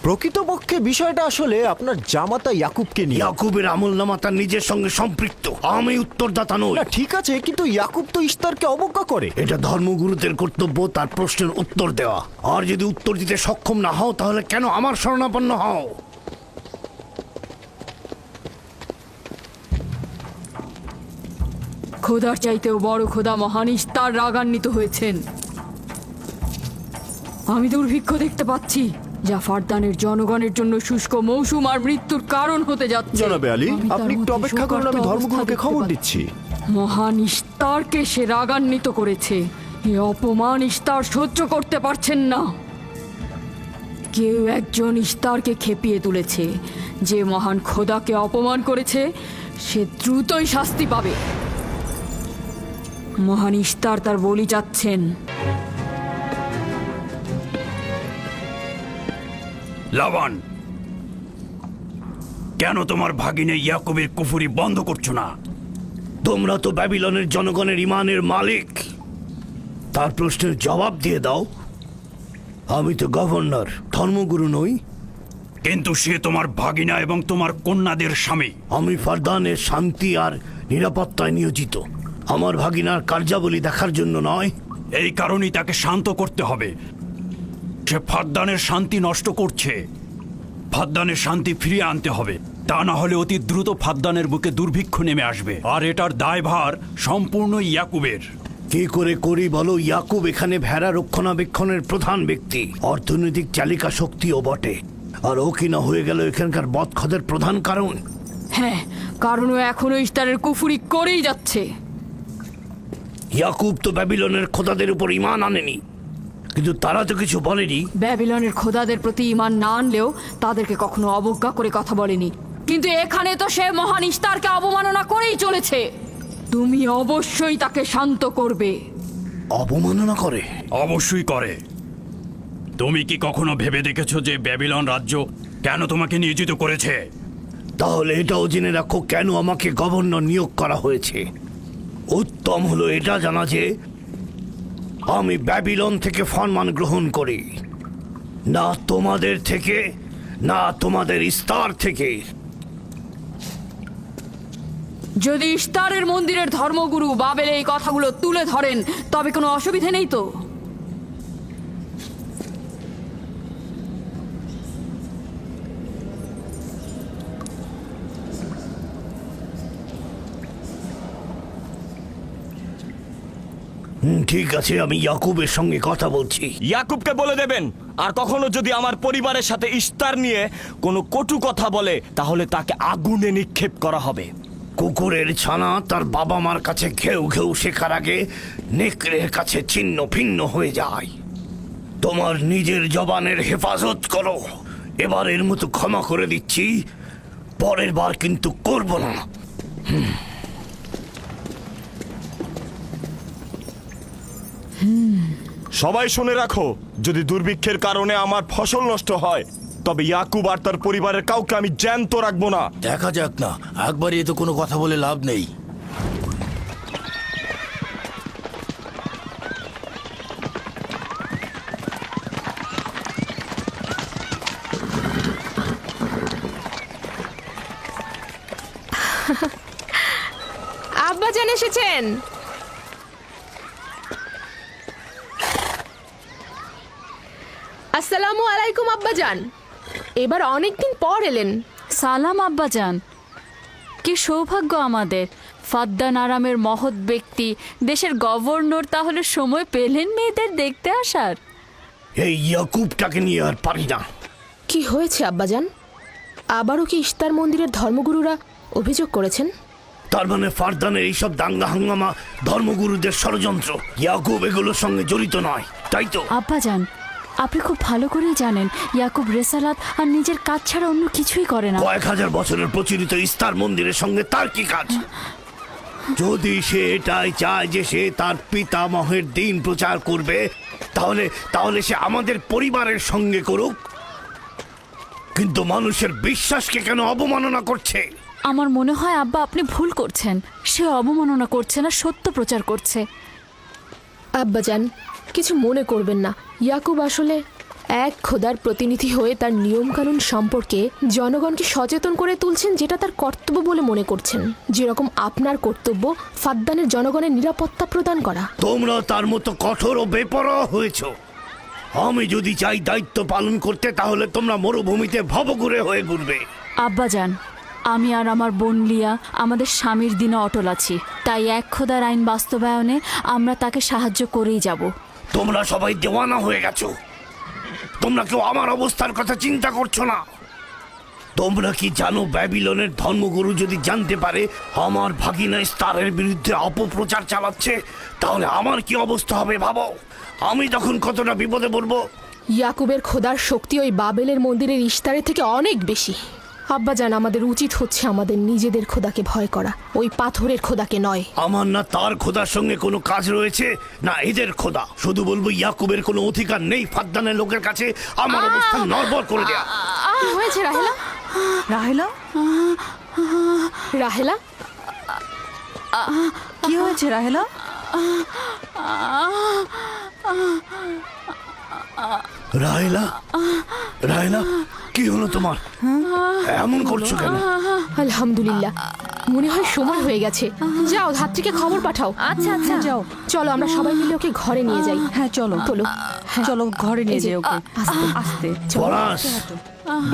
প্রকৃতপক্ষে বিষয়টা আসলে আপনার জামাতা ইয়াকুবকে নিয়ে। ইয়াকুবের আমলনামা তার নিজের সঙ্গে সম্পৃক্ত, আমি উত্তরদাতা নই। না ঠিক আছে, কিন্তু ইয়াকুব তো ইস্তারকে অবজ্ঞা করে। এটা ধর্মগুরুদের কর্তব্য তার প্রশ্নের উত্তর দেওয়া। আর যদি উত্তর দিতে সক্ষম না হও তাহলে কেন আমার শরণাপন্ন হও? খোদার চাইতেও বড় খোদা মহান ইস্তার রাগান্বিত হয়েছেন। আমি দুর্ভিক্ষ দেখতে পাচ্ছি, যা ফারদানের জনগণের জন্য শুষ্ক মৌসুম আর মৃত্যুর কারণ হতে যাচ্ছে। জনাবে আলী, আমি তার আপনি একটু মধ্যে অপেক্ষা করুন, আমি শোকার্ত ধর্মগুরুকে অবস্থা খবর দেখতে দিচ্ছি। মহান ইস্তারকে সে রাগান্বিত করেছে। এ অপমান ইস্তার সহ্য করতে পারছেন না। কেউ একজন ইস্তারকে খেপিয়ে তুলেছে। যে মহান খোদাকে অপমান করেছে সে দ্রুতই শাস্তি পাবে। মহান ইস্তার তার বলি চাচ্ছেন। লাবান, কেন তোমার ভাগিনে ইয়াকুবের কুফরি বন্ধ করছো না? তোমরা তো ব্যাবিলনের জনগণের ইমানের মালিক, তার প্রশ্নের জবাব দিয়ে দাও। আমি তো গভর্নর, ধর্মগুরু নই। কিন্তু সে তোমার ভাগিনা এবং তোমার কন্যাদের স্বামী। আমি ফারদানের শান্তি আর নিরাপত্তায় নিয়োজিত, আমার ভাগিনার কার্যাবলী দেখার জন্য নয়। এই কারণেই তাকে শান্ত করতে হবে। সে ফারদানের শান্তি নষ্ট করছে। ফারদানের শান্তি ফিরিয়ে আনতে হবে, তা না হলে অতি দ্রুত ফারদানের বুকে দুর্ভিক্ষ নেমে আসবে, আর এটার দায়ভার সম্পূর্ণ ইয়াকুবের। কি করে করি বলো? ইয়াকুব এখানে ভেড়া রক্ষণাবেক্ষণের প্রধান ব্যক্তি, অর্থনৈতিক চালিকা শক্তিও বটে। আর ও কিনা হয়ে গেল এখানকার বদখদের প্রধান কারণ। হ্যাঁ, কারণ ও এখনো ইস্তারের কুফরি করেই যাচ্ছে। ইয়াকুব তো ব্যাবিলনের খোদাদের উপর ঈমান আনেনি, কিন্তু তারা তো কিছু বলেনি। ব্যাবিলনের খোদাদের প্রতি ঈমান না আনলেও তাদেরকে কখনো অবজ্ঞা করে কথা বলেনি। কিন্তু এখানে তো সে মহান ইস্তারকে অবমাননা করেই চলেছে। তুমি অবশ্যই তাকে শান্ত করবে। অবমাননা করে? অবশ্যই করে। তুমি কি কখনো ভেবে দেখেছো যে ব্যাবিলন রাজ্য কেন তোমাকে নিয়োজিত করেছে? তাহলে এটাও জেনে রাখো কেন আমাকে গভর্নর নিয়োগ করা হয়েছে। উত্তম হলো এটা জানা যে আমি ব্যাবিলন থেকে ফরমান গ্রহণ করি, না তোমাদের থেকে, না তোমাদের ইস্তার থেকে। যদি ইস্তারের মন্দিরের ধর্মগুরু বাবেলে এই কথাগুলো তুলে ধরেন তবে কোনো অসুবিধে নেই তো? ঠিক আছে, আমি ইয়াকুবের সঙ্গে কথা বলছি। ইয়াকুবকে বলে দেবেন, আর কখনো যদি আমার পরিবারের সাথে ইস্তার নিয়ে কোনো কটু কথা বলে তাহলে তাকে আগুনে নিক্ষেপ করা হবে। কুকুরের ছানা তার বাবা মার কাছে ঘেউ ঘেউ শেখার আগে নেকড়ের কাছে ছিন্ন ভিন্ন হয়ে যায়। তোমার নিজের জবানের হেফাজত করো। এবারের মতো ক্ষমা করে দিচ্ছি, পরের বার কিন্তু করব না। সবাই শুনে রাখো, যদি দুর্ভিক্ষের কারণে আমার ফসল নষ্ট হয় তবে ইয়াকুব আর তার পরিবারের কাউকে আমি জ্যান্ত রাখবো না। দেখা যাক না, একবারই তো কোনো কথা বলে লাভ নেই। আব্বাজান এসেছেন। আসসালামু আলাইকুম আব্বাজান, এবার অনেকদিন পর এলেন। সালাম আব্বাজান, কি সৌভাগ্য আমাদের। ফাদ্দান আরামের মহৎ ব্যক্তি, দেশের গভর্নর তাহলে সময় পেলেন মেয়েদের দেখতে আসার। এই ইয়াকুবটাকে নিয়ে আর পারি না। কি হয়েছে আব্বাজান? আবারও কি ইস্তার মন্দিরের ধর্মগুরুরা অভিযোগ করেছেন? তার মানে ফারদানের এইসব দাঙ্গা হাঙ্গামা ধর্মগুরুদের ষড়যন্ত্র। ইয়াকুব এগুলোর সঙ্গে জড়িত নয়, তাই তো? আব্বাজান, আপনি খুব ভালো করেই জানেন ইয়াকুব রেসালাত আর নিজের কাজ ছাড়া অন্য কিছুই করে না। কয়েক হাজার বছরের প্রচলিত ইস্তার মন্দিরের সঙ্গে তার কি কাজ? যদি সে এটাই চায় যে সে তার পিতামহের দিন প্রচার করবে, তাহলে সে আমাদের পরিবারের সঙ্গে করুক। কিন্তু মানুষের বিশ্বাসকে কেন অবমাননা করছে? আমার মনে হয় আব্বা আপনি ভুল করছেন। সে অবমাননা করছে না, সত্য প্রচার করছে। আব্বাজান, কিছু মনে করবেন না। ইয়াকুব আসলে এক খোদার প্রতিনিধি হয়ে তার নিয়মকানুন সম্পর্কে জনগণকে সচেতন করে তুলছেন, যেটা তার কর্তব্য বলে মনে করছেন। যেরকম আপনার কর্তব্য ফাদ্দানের জনগণের নিরাপত্তা প্রদান করা। তোমরা তার মতো কঠোর ও বেপরোয়া হয়েছ। আমি যদি চাই দায়িত্ব পালন করতে, তাহলে তোমরা মরুভূমিতে ভবঘুরে হয়ে ঘুরবে। আব্বাজান, আমি আর আমার বোন লিয়া আমাদের স্বামীর দিনে অটল আছি, তাই এক খোদার আইন বাস্তবায়নে আমরা তাকে সাহায্য করেই যাব। তোমরা সবাই দেওয়ানা হয়ে গেছো। তোমরা কেউ আমার অবস্থার কথা চিন্তা করছো না। তোমরা কি জানো, ব্যাবিলনের ধর্মগুরু যদি জানতে পারে আমার ভাগিনা ইস্তারের বিরুদ্ধে অপপ্রচার চালাচ্ছে, তাহলে আমার কি অবস্থা হবে ভাবো। আমি তখন কতটা বিপদে পড়বো। ইয়াকুবের খোদার শক্তি ওই বাবেলের মন্দিরের ইশতারের থেকে অনেক বেশি। আব্বাজান, আমাদের উচিত হচ্ছে আমাদের নিজেদের খোদাকে ভয় করা, ওই পাথরের খোদাকে নয়। আমার না তার খোদার সঙ্গে কোনো কাজ রয়েছে, না এদের খোদা। শুধু বলবো ইয়াকুবের কোনো অধিকার নেই ফাদ্দানের লোকের কাছে আমার অবস্থান নড়বড় করে দেয়া। কি হয়েছে রাহেলা? রাহেলা, রাহেলা, কি হয়েছে রাহেলা? রাহেলা, রাহেলা, কি হলো তোমার? এমন করছো কেন? আলহামদুলিল্লাহ, মনে হয় সময় হয়ে গেছে। যাও, ধাত্রীকে খবর পাঠাও। আচ্ছা আচ্ছা, যাও, চলো আমরা সবাই মিলে ওকে ঘরে নিয়ে যাই। হ্যাঁ চলো চলো, চলো ঘরে নিয়ে এই যে, যাই ওকে। আস্তে। আস্তে পলাশ,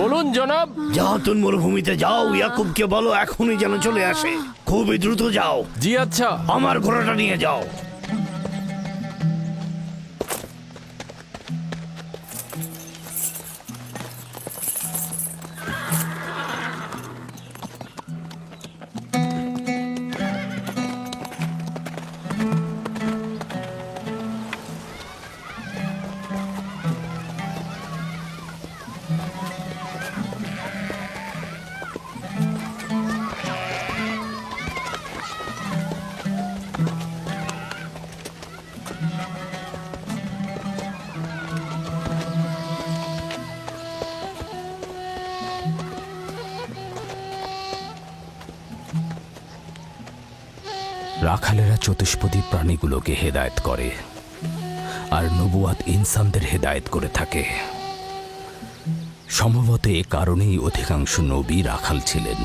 বলুন জনাব। যাও তুমি মরুভূমিতে যাও, ইয়াকুবকে বলো এখনই যেন চলে আসে। খুবই দ্রুত যাও। জি আচ্ছা। আমার ঘোড়াটা নিয়ে যাও। রাখালেরা চতুষ্পদী প্রাণীগুলোকে হেদায়েত করে, আর নবুয়াত ইনসানদের হেদায়েত করে থাকে। সম্ভবত এ কারণেই অধিকাংশ নবী রাখাল ছিলেন।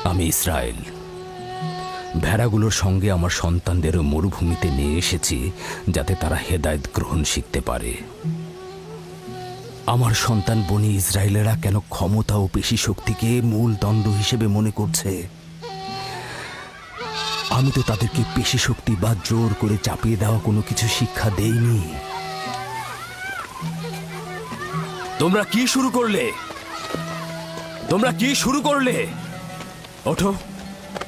আমি ইসরায়েল ভেড়াগুলোর সঙ্গে আমার সন্তানদেরও মরুভূমিতে নিয়ে এসেছি, যাতে তারা হেদায়েত গ্রহণ শিখতে পারে। আমার সন্তান বনি ইসরায়েলেরা কেন ক্ষমতা ও পেশি শক্তিকে মূল দণ্ড হিসেবে মনে করছে? আমি তো তাদেরকে পেশি শক্তি বা জোর করে চাপিয়ে দেওয়া কোনো কিছু শিক্ষা দেইনি। তোমরা কি শুরু করলে? তোমরা কি শুরু করলে? ওঠো,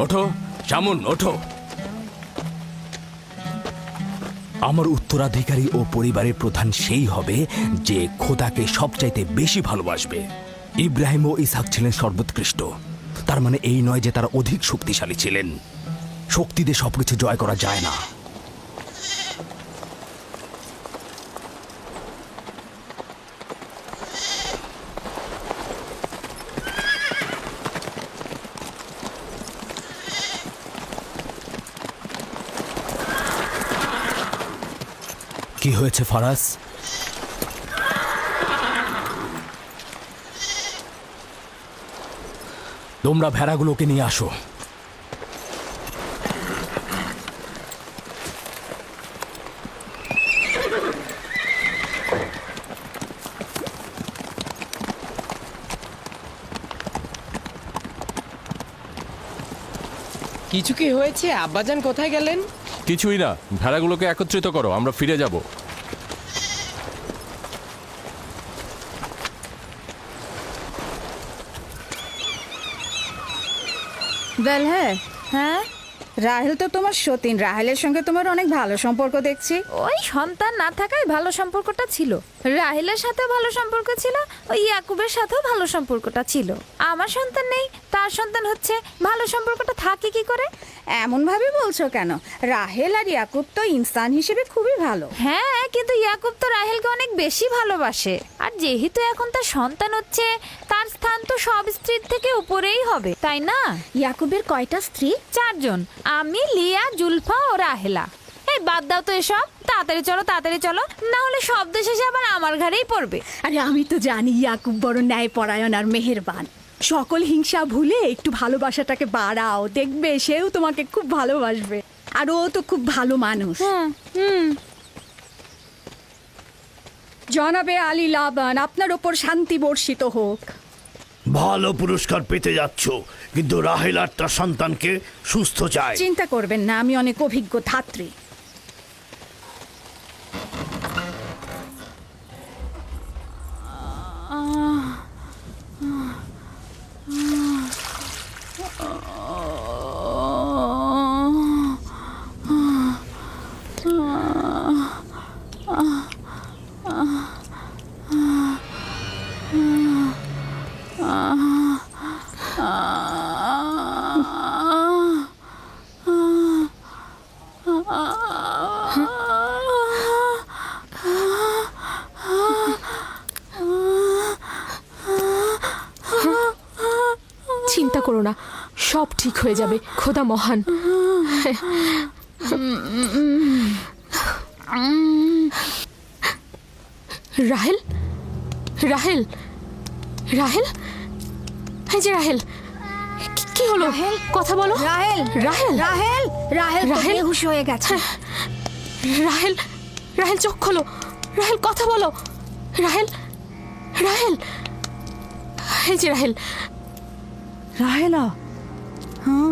ওঠো শামুন, ওঠো। আমার উত্তরাধিকারী ও পরিবারের প্রধান সেই হবে যে খোদাকে সবচাইতে বেশি ভালোবাসবে। ইব্রাহিম ও ইসহাক ছিলেন সর্বোৎকৃষ্ট। তার মানে এই নয় যে তারা অধিক শক্তিশালী ছিলেন। শক্তি দিয়ে সবকিছু জয় করা যায় না। কি হয়েছে ফারাজ? তোমরা ভেড়াগুলোকে নিয়ে আসো। কিছু কি হয়েছে? আব্বাজান কোথায় গেলেন? কিছুই না, ভেড়াগুলোকে একত্রিত করো, আমরা ফিরে যাব। হ্যাঁ, রাহেল তো তোমার সতীন। রাহেলের সঙ্গে তোমার অনেক ভালো সম্পর্ক দেখছি। ওই সন্তান না থাকায় ভালো সম্পর্কটা ছিল। রাহেলের সাথেও ভালো সম্পর্ক ছিল, ওই ইয়াকুবের সাথেও ভালো সম্পর্কটা ছিল। আমার সন্তান নেই, তার সন্তান হচ্ছে, ভালো সম্পর্কটা থাকে কি করে? এমন ভাবে বলছো কেন? রাহেল আর ইয়াকুব তো ইনসান হিসেবে খুবই ভালো। হ্যাঁ, কিন্তু ইয়াকুব তো রাহেলকে অনেক বেশি ভালোবাসে। আর যেহেতু এখন তার সন্তান হচ্ছে, তার স্থান তো সব স্ত্রীর থেকে উপরেই হবে, তাই না? ইয়াকুবের কয়টা স্ত্রী? 4 জন, আমি, লিয়া, জুলফা ও রাহেলা। এই বাদ দাও তো এসব, তাড়াতাড়ি চলো তাড়াতাড়ি চলো, না হলে শব্দ শেষে আবার আমার ঘাড়েই পড়বে। আরে আমি তো জানি ইয়াকুব বড় ন্যায়পরায়ণ আর মেহেরবান। সকল হিংসা ভুলে একটু ভালোবাসাটাকে বাড়াও, দেখবে সেও তোমাকে খুব ভালোবাসবে। আর ও তো খুব ভালো মানুষ। জনাবে আলী লাবান, আপনার ওপর শান্তি বর্ষিত হোক। ভালো পুরস্কার পেতে যাচ্ছ, কিন্তু রাহেল আর তার সন্তানকে সুস্থ চায়। চিন্তা করবেন না, আমি অনেক অভিজ্ঞ ধাত্রী। চিন্তা করো না, সব ঠিক হয়ে যাবে, খোদা মহান। রাহেল, রাহেল, রাহেল, এই যে রাহেল, কি হলো? কথা বলো। রাহেল, রাহেল, রাহেল, রাহেল তো রাহেল? বেহুশ হয়ে গেছে। রাহেল, রাহেল চোখ খোলো, রাহেল কথা বলো, রাহেল, রাহেল, এই যে রাহেল। রাহেলা, হ্যাঁ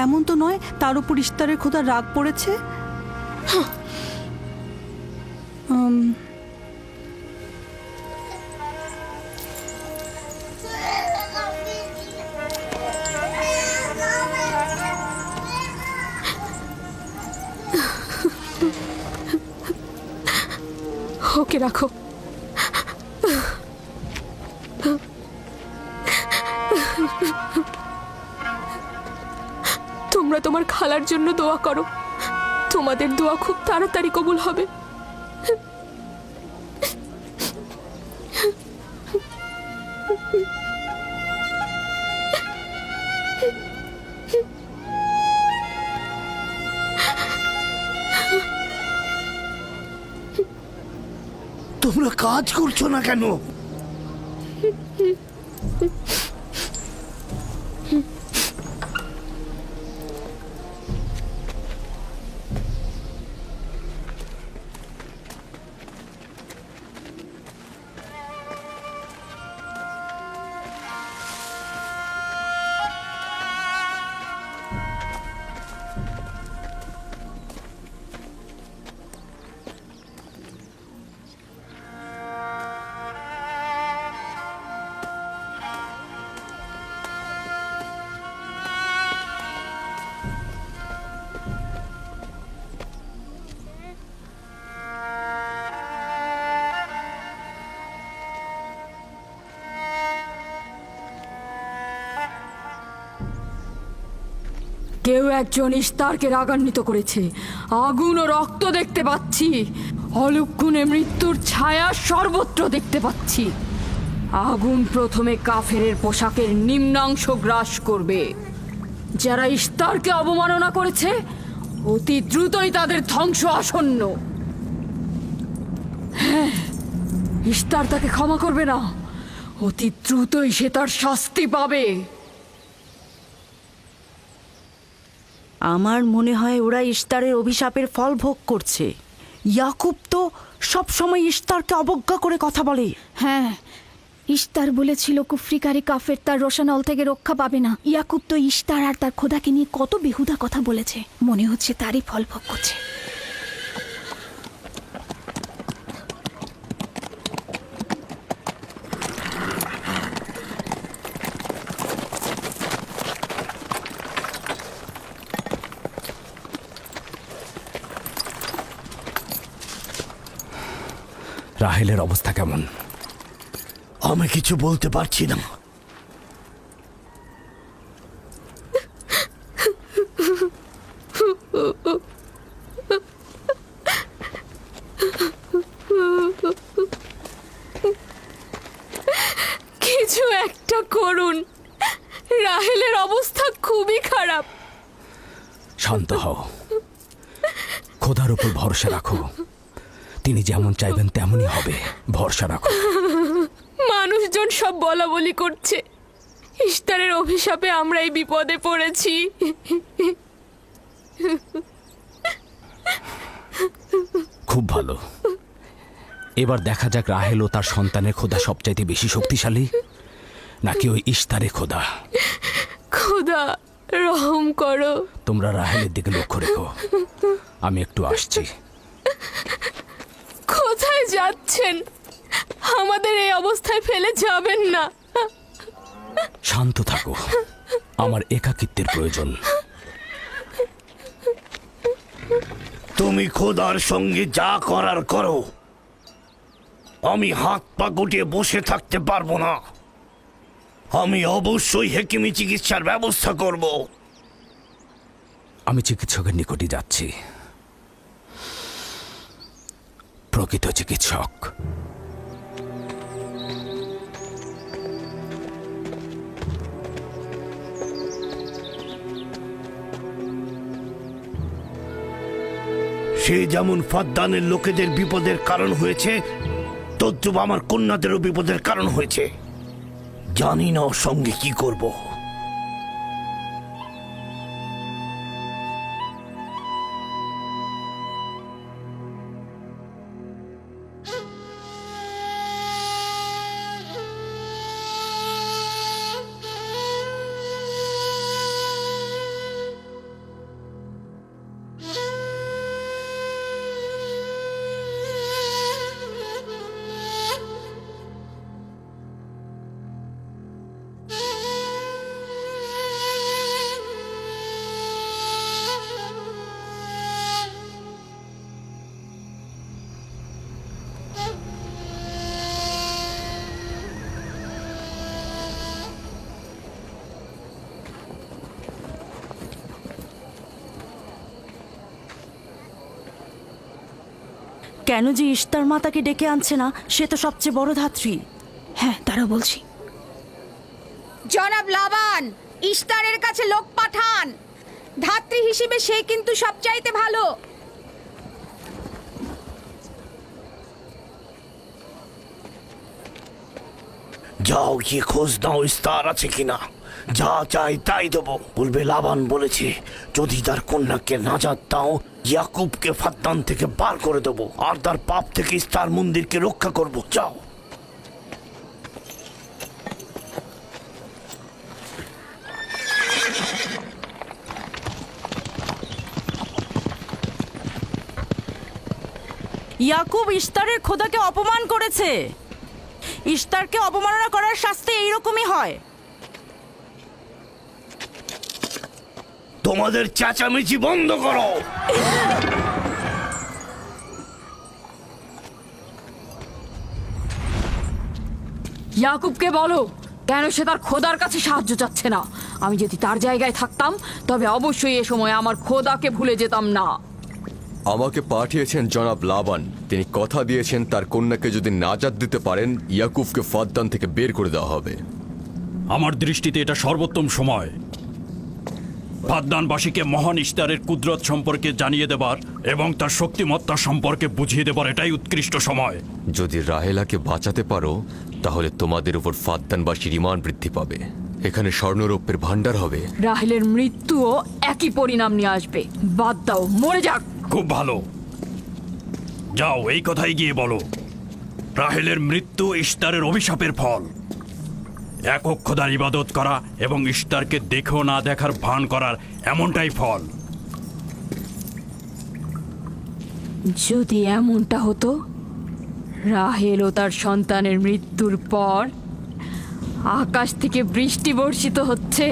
এমন তো নয় তার উপর ইস্তারের খোদা রাগ পড়েছে। ওকে রাখো। তোমরা তোমার খালার জন্য দোয়া করো, তোমাদের দোয়া খুব তাড়াতাড়ি কবুল হবে। তোমরা কাজ করছো না কেন? কেউ একজন ইস্তারকে রাগান্বিত করেছে। আগুন ও রক্ত দেখতে পাচ্ছি, অলক্ষণে মৃত্যুর ছায়া সর্বত্র দেখতে পাচ্ছি। আগুন প্রথমে কাফেরের পোশাকের নিম্নাংশ গ্রাস করবে। যারা ইস্তারকে অবমাননা করেছে, অতি দ্রুতই তাদের ধ্বংস আসন্ন। হ্যাঁ, ইস্তার তাকে ক্ষমা করবে না, অতি দ্রুতই সে তার শাস্তি পাবে। আমার মনে হয় ওরা ইস্তারের অভিশাপের ফল ভোগ করছে। ইয়াকুব তো সব সময় ইস্তারকে অবজ্ঞা করে কথা বলে। হ্যাঁ, ইস্তার বলেছিল কুফরিকারী কাফের তার রোশানল থেকে রক্ষা পাবে না। ইয়াকুব তো ইস্তার আর তার খোদাকে নিয়ে কত বেহুদা কথা বলেছে, মনে হচ্ছে তারই ফল ভোগ করছে। রাহেলের অবস্থা কেমন? আমি কিছু বলতে পারছি না। কিছু একটা করুন, রাহেলের অবস্থা খুবই খারাপ। শান্ত হও, খোদার উপর ভরসা রাখো, তিনি যেমন চাইবেন তেমনই হবে। ভরসা রাখো। মানুষজন সব বলা বলি করছে, ইশতারের অভিশাপে আমরা এই বিপদে পড়েছি। খুব ভালো। এবার দেখা যাক রাহেল ও তার সন্তানের খোদা সবচাইতে বেশি শক্তিশালী, নাকি ওই ইশতারে খোদা। খোদা রহম করো। তোমরা রাহেলের দিকে লক্ষ্য রেখো, আমি একটু আসছি। কোথায় যাচ্ছেন? আমাদের এই অবস্থায় ফেলে যাবেন না। শান্ত থাকো, আমার একাকিত্বের প্রয়োজন। তুমি খোদার সঙ্গে যা করার করো, আমি হাত পা গুটিয়ে বসে থাকতে পারবো না। আমি অবশ্যই হেকিমি চিকিৎসার ব্যবস্থা করব। আমি চিকিৎসকের নিকটে যাচ্ছি, প্রকৃত চিকিৎসক। সে যেমন ফাদ্দানের লোকেদের বিপদের কারণ হয়েছে, তদ্রুপ আমার কন্যাদেরও বিপদের কারণ হয়েছে। জানি না ওর সঙ্গে কি করব। কেন যে ইশতার মাতাকে ডেকে আনছে না, সে তো সবচেয়ে বড় ধাত্রী। হ্যাঁ, তারা বলছি। জনাব লাবান, ইশতারের কাছে লোক পাঠান। ধাত্রী হিসেবে সে কিন্তু সবচাইতে ভালো। যাও গিয়ে খোঁজ নাও ইস্তার আছে কিনা। যা চাই তাই দেবো। বলবে লাবান বলেছে, যদি তার কন্যাকে নাজাত দাও, ইয়াকুবকে ফাদ্দান থেকে বার করে দেবো, আর তার পাপ থেকে ইস্তার মন্দিরকে রক্ষা করব। যাও। ইয়াকুব ইশতারের খোদাকে অপমান করেছে। ইশতারকে অবমাননা করার শাস্তি এইরকমই হয়। তোমাদের চেঁচামেচি বন্ধ করো। ইয়াকুবকে বলো কেন সে তার খোদার কাছে সাহায্য চাচ্ছে না। আমি যদি তার জায়গায় থাকতাম তবে অবশ্যই এ সময় আমার খোদাকে ভুলে যেতাম না। আমাকে পাঠিয়েছেন জনাব লাবান। তিনি কথা দিয়েছেন তার কন্যাকে যদি নাজাত দিতে পারেন, ইয়াকুবকে ফাদ্দান থেকে বের করে দেওয়া হবে। আমার দৃষ্টিতে এটা সর্বোত্তম সময় ফাদ্দানবাসীকে মহান ইশতারের কুদরত সম্পর্কে জানিয়ে দেবার এবং তার শক্তিমত্তা সম্পর্কে বুঝিয়ে দেবার এটাই উৎকৃষ্ট সময়। যদি রাহেলাকে বাঁচাতে পারো, তাহলে তোমাদের উপর ফাদ্দানবাসীর ঈমান বৃদ্ধি পাবে। এখানে স্বর্ণরৌপ্যের ভাণ্ডার হবে। রাহেলের মৃত্যুও একই পরিণাম নিয়ে আসবে। বাদ দাও, মরে যাক। খুব ভালো, যাও এই কথাই গিয়ে বলো। রাহেলের মৃত্যু ইশতারের অভিশাপের ফল। একক খোদার ইবাদত করা এবং ইশতারকে দেখেও না দেখার ভান করার এমনটাই ফল। যদি এমনটা হতো, রাহেল ও তার সন্তানের মৃত্যুর পর আকাশ থেকে বৃষ্টি বর্ষিত হচ্ছে।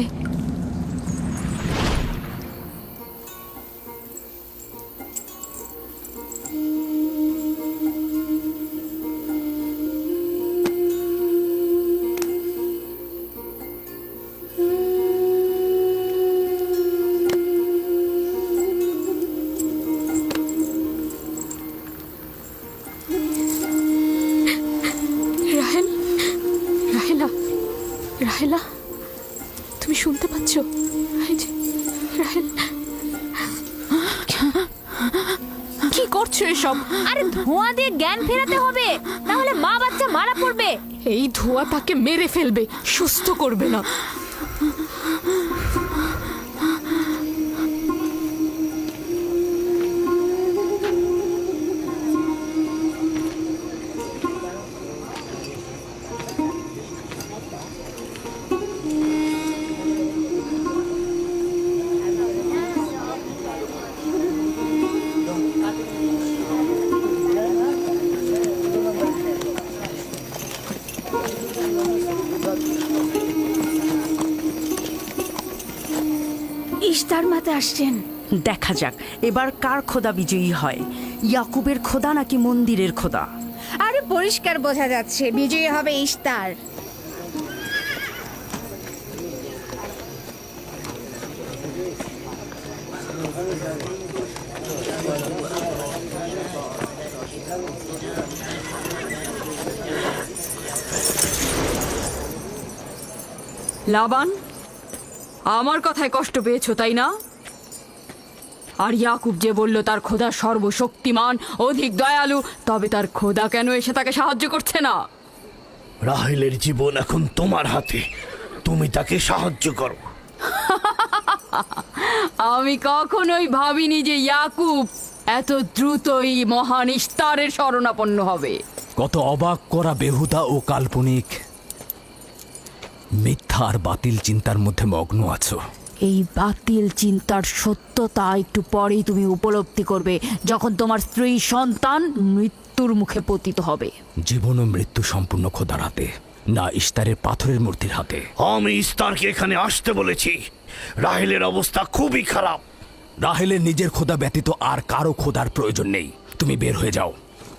রাহেল, রাহেলা, রাহেলা, তুমি শুনতে পাচ্ছ? এই যে, রাহেল। কি করছো এসব? আরে ধোঁয়া দিয়ে জ্ঞান ফেরাতে হবে, না হলে মা বাচ্চা মারা পড়বে। এই ধোঁয়া তাকে মেরে ফেলবে, সুস্থ করবে না। ইশতার মাতে আসছেন। দেখা যাক এবার কার খোদা বিজয়ী হয়, ইয়াকুবের খোদা নাকি মন্দিরের খোদা। আরে পরিষ্কার বোঝা যাচ্ছে বিজয়ী হবে ইশতার। লাবান, আমার কথায় কষ্ট পেয়েছো তাই না? আর ইয়াকুব যে বলল তার খোদা সর্বশক্তিমান, অধিক দয়ালু, তবে তার খোদা কেন এসে তাকে সাহায্য করছে না? রাহেলের জীবন এখন তোমার হাতে, তুমি তাকে সাহায্য করো। আমি কখনোই ভাবিনি যে ইয়াকুব এত দ্রুতই মহান ইশতারের শরণাপন্ন হবে। কত অবাক করা বেহুদা ও কাল্পনিক, মিথ্যা আর বাতিল চিন্তার মধ্যে মগ্ন আছো। এই বাতিল চিন্তার সত্যতা একটু পরেই তুমি উপলব্ধি করবে, যখন তোমার স্ত্রী সন্তান মৃত্যুর মুখে পতিত হবে। জীবন ও মৃত্যু সম্পূর্ণ খোদার হাতে, না ইশতারের পাথরের মূর্তির হাতে। আমি ইস্তারকে এখানে আসতে বলেছি। রাহেলের অবস্থা খুবই খারাপ। রাহেলের নিজের খোদা ব্যতীত আর কারো খোদার প্রয়োজন নেই। তুমি বের হয়ে যাও,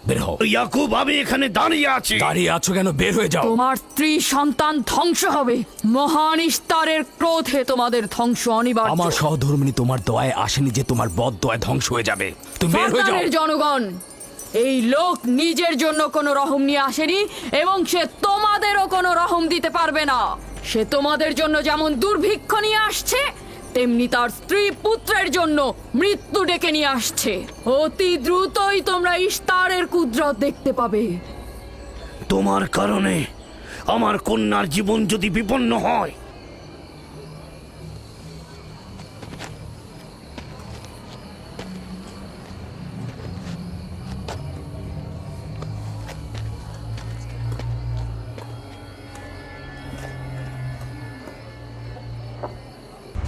বের হও। ইয়াকুব, আমি এখানে দাঁড়িয়ে আছি। দাঁড়িয়ে আছো কেন? বের হয়ে যাও। তোমার স্ত্রী সন্তান ধ্বংস হবে। মহান ইশতারের ক্রোধে তোমাদের ধ্বংস অনিবার্য। আমার সহধর্মিনী তোমার দয়ায় আসেনি যে তোমার বদ দয়ায় ধ্বংস হয়ে যাবে। তুমি বের হয়ে যাও। ফারদানের জনগণ, এই লোক নিজের জন্য কোনো রহম নিয়ে আসেনি এবং সে তোমাদেরও কোনো রহম দিতে পারবে না। সে তোমাদের জন্য যেমন দুর্ভিক্ষ নিয়ে আসছে, তেমনি তার স্ত্রী পুত্রের জন্য মৃত্যু ডেকে নিয়ে আসছে। অতি দ্রুতই তোমরা ইশতারের কুদরত দেখতে পাবে। তোমার কারণে আমার কন্যার জীবন যদি বিপন্ন হয়,